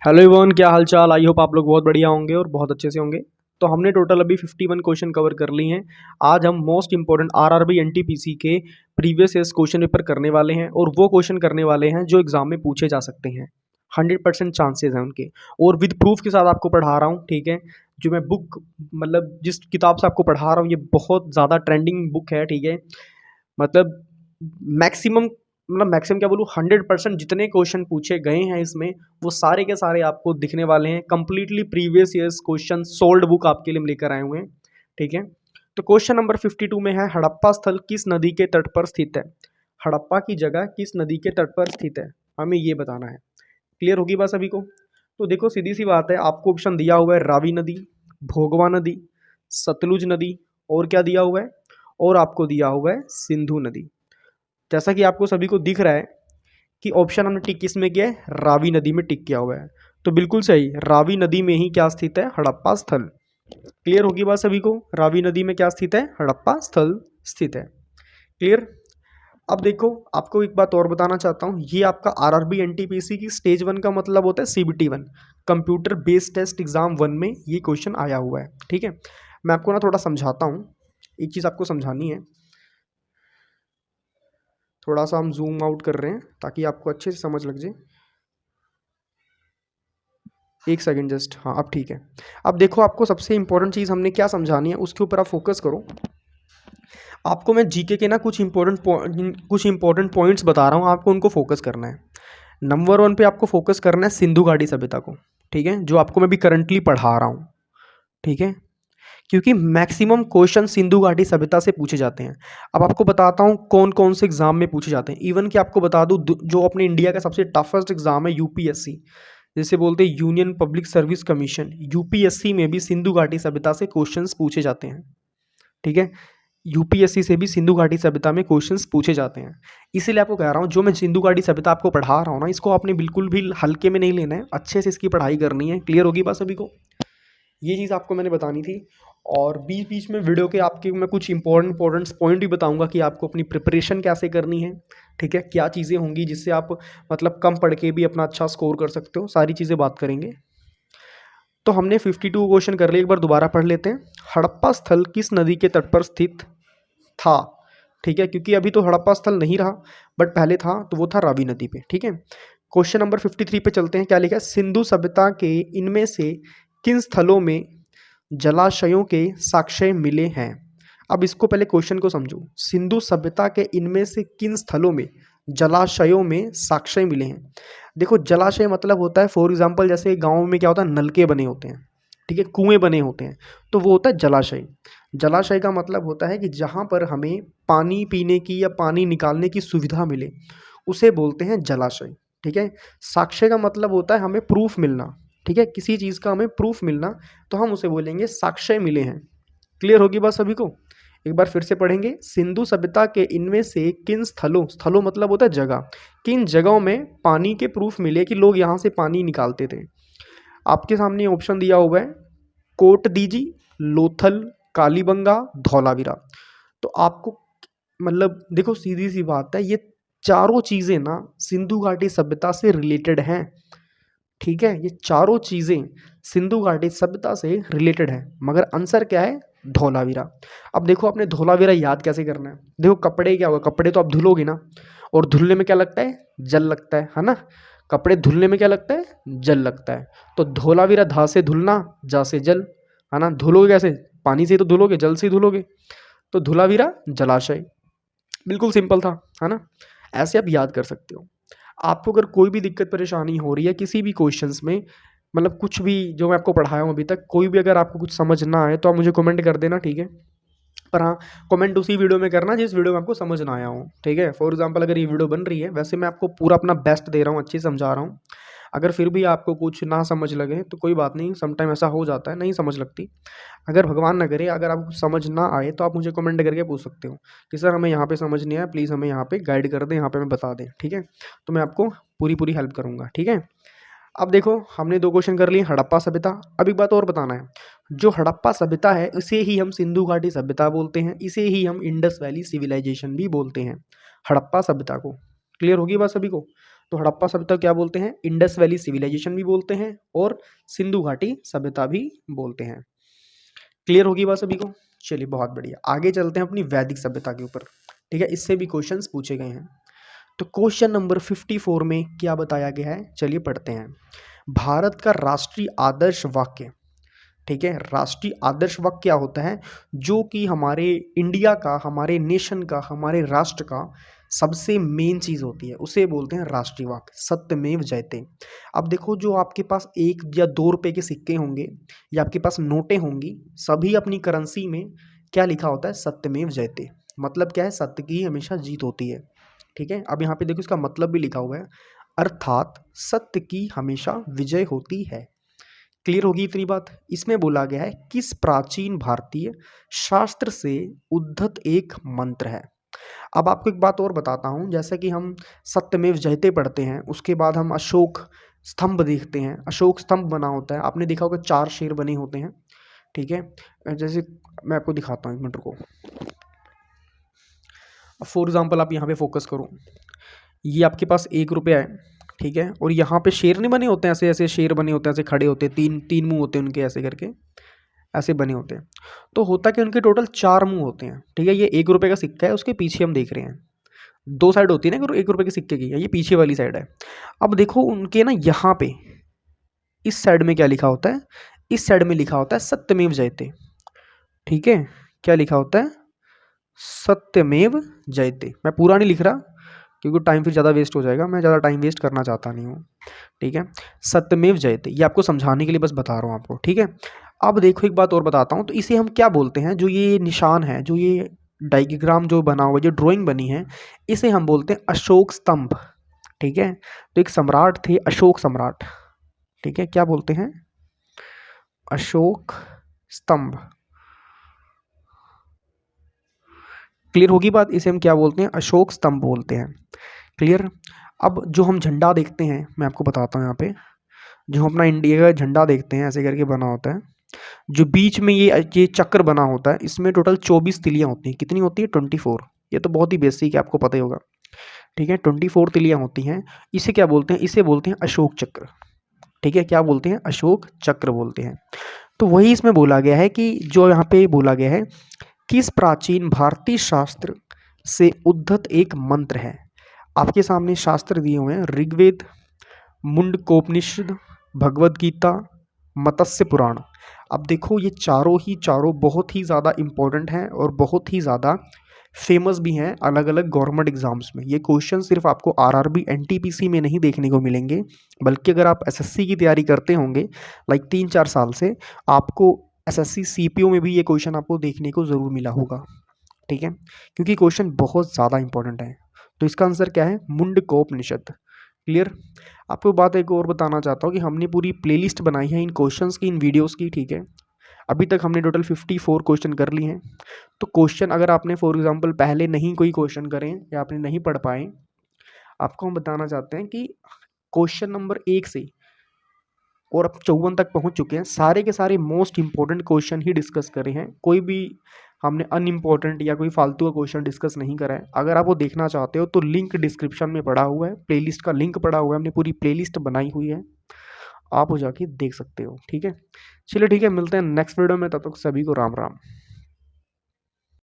Hello everyone, क्या हाल चाल। I hope आप लोग बहुत बढ़िया होंगे और बहुत अच्छे से होंगे। तो हमने टोटल अभी 51 क्वेश्चन कवर कर लिए हैं। आज हम मोस्ट इंपॉर्टेंट आरआरबी एनटीपीसी के प्रीवियस ईयर्स क्वेश्चन पेपर करने वाले हैं और वो क्वेश्चन करने वाले हैं जो एग्जाम में पूछे जा सकते हैं। 100% चांसेस हैं उनके, और विद प्रूफ के साथ आपको पढ़ा रहा हूँ। ठीक है, जो मैं बुक मतलब जिस किताब से आपको पढ़ा रहा हूँ ये बहुत ज़्यादा ट्रेंडिंग बुक है। ठीक है, मतलब मैक्सिमम मैक्सिमम क्या बोलूँ, 100% जितने क्वेश्चन पूछे गए हैं इसमें वो सारे के सारे आपको दिखने वाले हैं। Completely previous years question sold book आपके लिए हम लेकर आए हुए हैं। ठीक है, तो क्वेश्चन नंबर 52 में है, हड़प्पा स्थल किस नदी के तट पर स्थित है। हड़प्पा की जगह किस नदी के तट पर स्थित है, हमें ये बताना है। क्लियर होगी बात सभी को। तो देखो सीधी सी बात है, आपको ऑप्शन दिया हुआ है रावी नदी, भोगवा नदी, सतलुज नदी, और क्या दिया हुआ है, और आपको दिया हुआ है सिंधु नदी। जैसा कि आपको सभी को दिख रहा है कि ऑप्शन हमने टिक किस में किया है, रावी नदी में टिक किया हुआ है। तो बिल्कुल सही, रावी नदी में ही क्या स्थित है, हड़प्पा स्थल। क्लियर होगी बात सभी को, रावी नदी में क्या स्थित है, हड़प्पा स्थल स्थित है। क्लियर। अब देखो, आपको एक बात और बताना चाहता हूँ, ये आपका आरआरबी एनटीपीसी की स्टेज 1 का मतलब होता है CBT 1, computer based test exam 1 में ये क्वेश्चन आया हुआ है। ठीक है, मैं आपको ना थोड़ा समझाता हूँ, एक चीज़ आपको समझानी है। थोड़ा सा हम जूम आउट कर रहे हैं ताकि आपको अच्छे से समझ लग जाए। एक सेकंड जस्ट, हाँ अब ठीक है। अब देखो, आपको सबसे इंपॉर्टेंट चीज़ हमने क्या समझानी है उसके ऊपर आप फोकस करो। आपको मैं जीके के ना कुछ इंपॉर्टेंट पॉइंट्स बता रहा हूँ, आपको उनको फोकस करना है। नंबर 1 पे आपको फोकस करना है सिंधु घाटी सभ्यता को। ठीक है, जो आपको मैं भी करंटली पढ़ा रहा हूँ। ठीक है, क्योंकि मैक्सिमम क्वेश्चन सिंधु घाटी सभ्यता से पूछे जाते हैं। अब आपको बताता हूँ कौन कौन से एग्जाम में पूछे जाते हैं। इवन कि आपको बता दूँ, जो अपने इंडिया का सबसे टफेस्ट एग्जाम है यूपीएससी, जिसे बोलते हैं union public service commission, UPSC में भी सिंधु घाटी सभ्यता से क्वेश्चंस पूछे जाते हैं। ठीक है, यूपीएससी से भी सिंधु घाटी सभ्यता में क्वेश्चंस पूछे जाते हैं। इसीलिए आपको कह रहा हूँ, जो मैं सिंधु घाटी सभ्यता आपको पढ़ा रहा हूँ ना, इसको आपने बिल्कुल भी हल्के में नहीं लेना है, अच्छे से इसकी पढ़ाई करनी है। क्लियर होगी बात सभी को, ये चीज़ आपको मैंने बतानी थी। और बीच बीच में वीडियो के आपके मैं कुछ इंपॉर्टेंट पॉइंट भी बताऊंगा कि आपको अपनी प्रिपरेशन कैसे करनी है। ठीक है, क्या चीज़ें होंगी जिससे आप मतलब कम पढ़ के भी अपना अच्छा स्कोर कर सकते हो, सारी चीज़ें बात करेंगे। तो हमने 52 क्वेश्चन कर लिए, एक बार दोबारा पढ़ लेते हैं। हड़प्पा स्थल किस नदी के तट पर स्थित था। ठीक है, क्योंकि अभी तो हड़प्पा स्थल नहीं रहा, बट पहले था, तो वो था रावी नदी पे। ठीक है, क्वेश्चन नंबर 53 पे चलते हैं। क्या लिखा है, सिंधु सभ्यता के इनमें से किन स्थलों में जलाशयों के साक्ष्य मिले हैं। अब इसको पहले क्वेश्चन को समझो, सिंधु सभ्यता के इनमें से किन स्थलों में जलाशयों में साक्ष्य मिले हैं। देखो, जलाशय मतलब होता है, फॉर एग्जांपल जैसे गाँव में क्या होता है, नलके बने होते हैं। ठीक है, कुएं बने होते हैं, तो वो होता है जलाशय। जलाशय का मतलब होता है कि जहाँ पर हमें पानी पीने की या पानी निकालने की सुविधा मिले, उसे बोलते हैं जलाशय। ठीक है, साक्ष्य का मतलब होता है हमें प्रूफ मिलना। ठीक है, किसी चीज़ का हमें प्रूफ मिलना, तो हम उसे बोलेंगे साक्ष्य मिले हैं। क्लियर होगी बात सभी को। एक बार फिर से पढ़ेंगे, सिंधु सभ्यता के इनमें से किन स्थलों, स्थलों मतलब होता है जगह, किन जगहों में पानी के प्रूफ मिले कि लोग यहाँ से पानी निकालते थे। आपके सामने ऑप्शन दिया हुआ है, कोट दीजी, लोथल, कालीबंगा, धौलावीरा। तो आपको मतलब देखो, सीधी सी बात है, ये चारों चीज़ें ना सिंधु घाटी सभ्यता से रिलेटेड हैं। ठीक है, ये चारों चीज़ें सिंधु घाटी सभ्यता से रिलेटेड है, मगर आंसर क्या है, धौलावीरा। अब देखो, आपने धौलावीरा याद कैसे करना है। देखो, कपड़े क्या होगा, कपड़े तो आप धुलोगे ना, और धुलने में क्या लगता है, जल लगता है ना। कपड़े धुलने में क्या लगता है, जल लगता है। तो धौलावीरा, धा से धुलना, जा से जल, है ना। धुलोगे कैसे, पानी से तो धुलोगे, जल से धुलोगे, तो धुलावीरा जलाशय। बिल्कुल सिंपल था, है ना। ऐसे आप याद कर सकते हो। आपको अगर कोई भी दिक्कत परेशानी हो रही है किसी भी क्वेश्चंस में, मतलब कुछ भी जो मैं आपको पढ़ाया हूँ अभी तक, कोई भी अगर आपको कुछ समझ ना आए तो आप मुझे कमेंट कर देना। ठीक है, पर हाँ, कमेंट उसी वीडियो में करना जिस वीडियो में आपको समझ ना आया हो। ठीक है, फॉर एग्जांपल अगर ये वीडियो बन रही है, वैसे मैं आपको पूरा अपना बेस्ट दे रहा हूँ, अच्छे से समझा रहा हूँ। अगर फिर भी आपको कुछ ना समझ लगे तो कोई बात नहीं, समटाइम ऐसा हो जाता है, नहीं समझ लगती। अगर भगवान ना करे, अगर आपको समझ ना आए तो आप मुझे कमेंट करके पूछ सकते हो कि सर हमें यहाँ पे समझ नहीं आया, प्लीज़ हमें यहाँ पे गाइड कर दें, यहाँ पे हमें बता दें। ठीक है, तो मैं आपको पूरी पूरी हेल्प करूँगा। ठीक है, अब देखो, हमने 2 क्वेश्चन कर लिए, हड़प्पा सभ्यता। अब एक बात और बताना है, जो हड़प्पा सभ्यता है इसे ही हम सिंधु घाटी सभ्यता बोलते हैं, इसे ही हम इंडस वैली सिविलाइजेशन भी बोलते हैं, हड़प्पा सभ्यता को। क्लियर होगी बात सभी को। तो हड़प्पा सभ्यता क्या बोलते हैं? इंडस वैली सिविलाइजेशन भी बोलते हैं और सिंधु घाटी सभ्यता भी बोलते हैं। क्लियर होगी बात सभी को? चलिए बहुत बढ़िया, आगे चलते हैं अपनी वैदिक सभ्यता के ऊपर। ठीक है, इससे भी क्वेश्चंस पूछे गए हैं। तो क्वेश्चन नंबर 54 में क्या बताया गया है, चलिए पढ़ते हैं। भारत का राष्ट्रीय आदर्श वाक्य। ठीक है, राष्ट्रीय आदर्श वाक्य क्या होता है? जो कि हमारे इंडिया का, हमारे नेशन का, हमारे राष्ट्र का सबसे मेन चीज होती है, उसे बोलते हैं राष्ट्रीय वाक्य। सत्यमेव जयते। अब देखो, जो आपके पास 1 या 2 रुपए के सिक्के होंगे या आपके पास नोटें होंगी, सभी अपनी करेंसी में क्या लिखा होता है? सत्यमेव जयते। मतलब क्या है? सत्य की हमेशा जीत होती है। ठीक है, अब यहाँ पे देखो इसका मतलब भी लिखा हुआ है, अर्थात सत्य की हमेशा विजय होती है। क्लियर होगी इतनी बात? इसमें बोला गया है किस प्राचीन भारतीय शास्त्र से उद्धत एक मंत्र है। अब आपको एक बात और बताता हूं, जैसे कि हम सत्यमेव जयते पढ़ते हैं, उसके बाद हम अशोक स्तंभ देखते हैं। अशोक स्तंभ बना होता है, आपने देखा होगा 4 शेर बने होते हैं। ठीक है, जैसे मैं आपको दिखाता हूँ, 1 मिनट को। फॉर एग्जाम्पल आप यहाँ पे फोकस करो, ये आपके पास 1 रुपया है। ठीक है, और यहाँ पे शेर नहीं बने होते हैं, ऐसे ऐसे शेर बने होते हैं, ऐसे खड़े होते हैं, तीन तीन मुंह होते हैं उनके, ऐसे करके ऐसे बने होते हैं। तो होता कि उनके टोटल 4 मुंह होते हैं। ठीक है, ये 1 रुपये का सिक्का है, उसके पीछे हम देख रहे हैं 2 साइड होती है ना 1 रुपये के सिक्के की, ये पीछे वाली साइड है। अब देखो उनके ना यहाँ पे इस साइड में क्या लिखा होता है? इस साइड में लिखा होता है सत्यमेव जयते। ठीक है, क्या लिखा होता है? सत्यमेव जयते। मैं पूरा नहीं लिख रहा क्योंकि टाइम फिर ज़्यादा वेस्ट हो जाएगा, मैं ज़्यादा टाइम वेस्ट करना चाहता नहीं हूँ। ठीक है, सत्यमेव जयते, ये आपको समझाने के लिए बस बता रहा हूँ आपको। ठीक है, अब देखो एक बात और बताता हूँ, तो इसे हम क्या बोलते हैं? जो ये निशान है, जो ये डायग्राम जो बना हुआ है, जो ड्राइंग बनी है, इसे हम बोलते हैं अशोक स्तंभ। ठीक है, तो एक सम्राट थे, अशोक सम्राट। ठीक है, क्या बोलते हैं? अशोक स्तंभ। क्लियर होगी बात? इसे हम क्या बोलते हैं? अशोक स्तंभ बोलते हैं। क्लियर? अब जो हम झंडा देखते हैं, मैं आपको बताता हूँ, यहाँ पे जो हम अपना इंडिया का झंडा देखते हैं, ऐसे करके बना होता है, जो बीच में ये चक्र बना होता है, इसमें टोटल 24 तिलियां होती हैं। कितनी होती है? 24। ये तो बहुत ही बेसिक है, आपको पता ही होगा। ठीक है, 24 तिलियां होती हैं। इसे क्या बोलते हैं? इसे बोलते हैं अशोक चक्र। ठीक है, क्या बोलते हैं? अशोक चक्र बोलते हैं। तो वही इसमें बोला गया है कि जो यहाँ पे बोला गया है, किस प्राचीन भारतीय शास्त्र से उद्धत एक मंत्र है। आपके सामने शास्त्र दिए हुए हैं, ऋग्वेद, मुंडकोपनिषद, भगवद गीता, मत्स्य पुराण। अब देखो ये चारों ही चारों बहुत ही ज़्यादा इम्पोर्टेंट हैं और बहुत ही ज़्यादा फेमस भी हैं अलग अलग गवर्नमेंट एग्जाम्स में। ये क्वेश्चन सिर्फ आपको आरआरबी एनटीपीसी में नहीं देखने को मिलेंगे, बल्कि अगर आप एसएससी की तैयारी करते होंगे लाइक 3-4 साल से, आपको एसएससी सीपीओ में भी ये क्वेश्चन आपको देखने को ज़रूर मिला होगा। ठीक है, क्योंकि क्वेश्चन बहुत ज़्यादा इंपॉर्टेंट है। तो इसका आंसर क्या है? मुंडकोपनिषद। क्लियर? आपको बात एक और बताना चाहता हूँ कि हमने पूरी प्लेलिस्ट बनाई है इन क्वेश्चंस की, इन वीडियोस की। ठीक है, अभी तक हमने टोटल 54 क्वेश्चन कर लिए हैं। तो क्वेश्चन अगर आपने फॉर एग्जांपल पहले नहीं कोई क्वेश्चन करें या आपने नहीं पढ़ पाए, आपको हम बताना चाहते हैं कि क्वेश्चन नंबर 1 से और अब 54 तक पहुंच चुके हैं। सारे के सारे मोस्ट इंपॉर्टेंट क्वेश्चन ही डिस्कस करे हैं, कोई भी हमने अनइम्पॉर्टेंट या कोई फालतू का क्वेश्चन डिस्कस नहीं करा है। अगर आप वो देखना चाहते हो तो लिंक डिस्क्रिप्शन में पड़ा हुआ है, प्लेलिस्ट का लिंक पड़ा हुआ है, हमने पूरी प्लेलिस्ट बनाई हुई है, आप वो जाके देख सकते हो। ठीक है, चलिए ठीक है, मिलते हैं नेक्स्ट वीडियो में, तब तक सभी को राम राम।